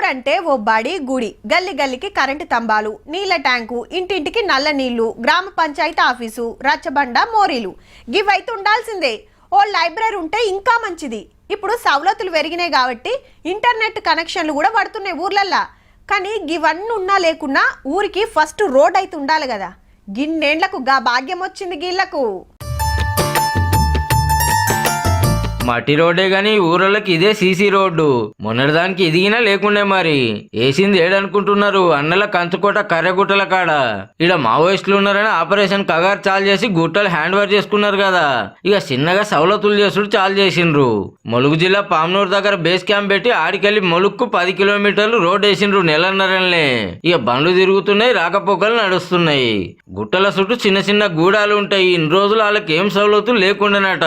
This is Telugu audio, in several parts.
ఊరంటే ఓ బడి గుడి, గల్లి గల్లికి కరెంటు తంబాలు, నీళ్ల ట్యాంకు, ఇంటింటికి నల్ల నీళ్లు, గ్రామ పంచాయతీ ఆఫీసు, రచ్చబండ, మోరీలు గివైతే ఉండాల్సిందే. ఓ లైబ్రరీ ఉంటే ఇంకా మంచిది. ఇప్పుడు సవలతులు పెరిగినాయి కాబట్టి ఇంటర్నెట్ కనెక్షన్లు కూడా పడుతున్నాయి ఊర్లల్లా. కానీ గివన్నీ ఉన్నా లేకున్నా ఊరికి ఫస్ట్ రోడ్ అయితే ఉండాలి కదా. గిన్నేండ్లకు గా భాగ్యం వచ్చింది గీళ్లకు. మట్టి రోడ్డే గాని ఊరళ్ళకి ఇదే సీసీ రోడ్డు. మొన్నటిదానికి ఎదిగినా లేకుండే మరి వేసింది ఏడనుకుంటున్నారు. అన్నల కంచుకోట కర్రెగుట్టల కాడ ఇడ మావోయిస్టులు ఉన్నారని ఆపరేషన్ కగారు చాలు చేసి గుట్టలు హ్యాండ్ ఓవర్ చేసుకున్నారు కదా. ఇక చిన్నగా సవలతులు చేసుడు చాలు చేసిండ్రు. ములుగు జిల్లా పామనూరు దగ్గర బేస్ క్యాంప్ పెట్టి ఆడికెళ్లి ములుగుకు 10 కిలోమీటర్లు రోడ్ వేసిండ్రు నెలన్నరనే. ఇక బండ్లు తిరుగుతున్నాయి, రాకపోకలు నడుస్తున్నాయి. గుట్టల చుట్టూ చిన్న చిన్న గూడాలు ఉంటాయి. ఇన్ని రోజులు వాళ్ళకి ఏం సవలతులు లేకుండానట.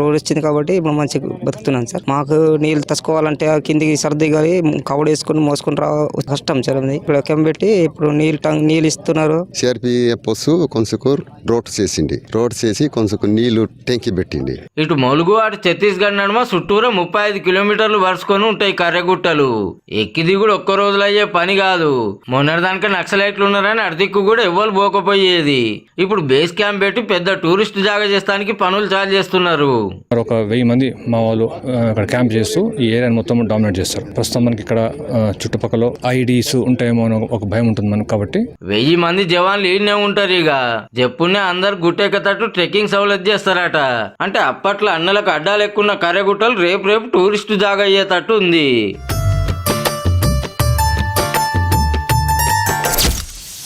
రోడ్ వచ్చింది కాబట్టి మంచిగా బతుకుతున్నాను సార్. మాకు నీళ్ళు తసుకోవాలంటే కిందికి సర్ది కానీ కవడ వేసుకుని మోసుకుని రా కష్టం సార్. ఇప్పుడు పెట్టి ఇప్పుడు నీళ్ళు ఇస్తున్నారు. సిఆర్పిఎఫ్ కొంచెం రోడ్ చేసింది. రోడ్ చేసి కొంచెం నీళ్లు ట్యాంకి పెట్టింది. ఇటు ములుగు అటు ఛత్తీస్గఢ్ నడుమ చుట్టూరా 35 కిలోమీటర్లు వరుసుకొని ఉంటాయి కర్రెగుట్టలు. ఎక్కి దిగుడు ఒక్క రోజులు అయ్యే పని కాదు. మొన్నటిదానిక నక్సలైట్లు ఉన్నారని అర్దిక్కు కూడా ఎవ్వరు పోకపోయేది. ఇప్పుడు బేస్ క్యాంప్ పెట్టి పెద్ద టూరిస్ట్ జాగా చేస్తానికి పనులు చాలు చేస్తున్నారు. ఒక 1000 మంది మా వాళ్ళు అక్కడ క్యాంప్ చేస్తూ ఈ ఏరియాని మొత్తం డామినేట్ చేస్తారు. ప్రస్తుతం మనకి ఇక్కడ చుట్టుపక్కల ఐడీస్ ఉంటాయేమో అని ఒక భయం ఉంటుంది మనకు. కాబట్టి 1000 మంది జవాన్లు ఈడనే ఉంటారు. ఇక చెప్పునే అందరు గుట్టెక్కతట్టు ట్రెక్కింగ్ సౌలత్ చేస్తారట. అంటే అప్పట్లో అన్నలకు అడ్డాలు ఎక్కున్న కర్రెగుట్టలు రేపు టూరిస్ట్ జాగా అయ్యేటట్టు ఉంది.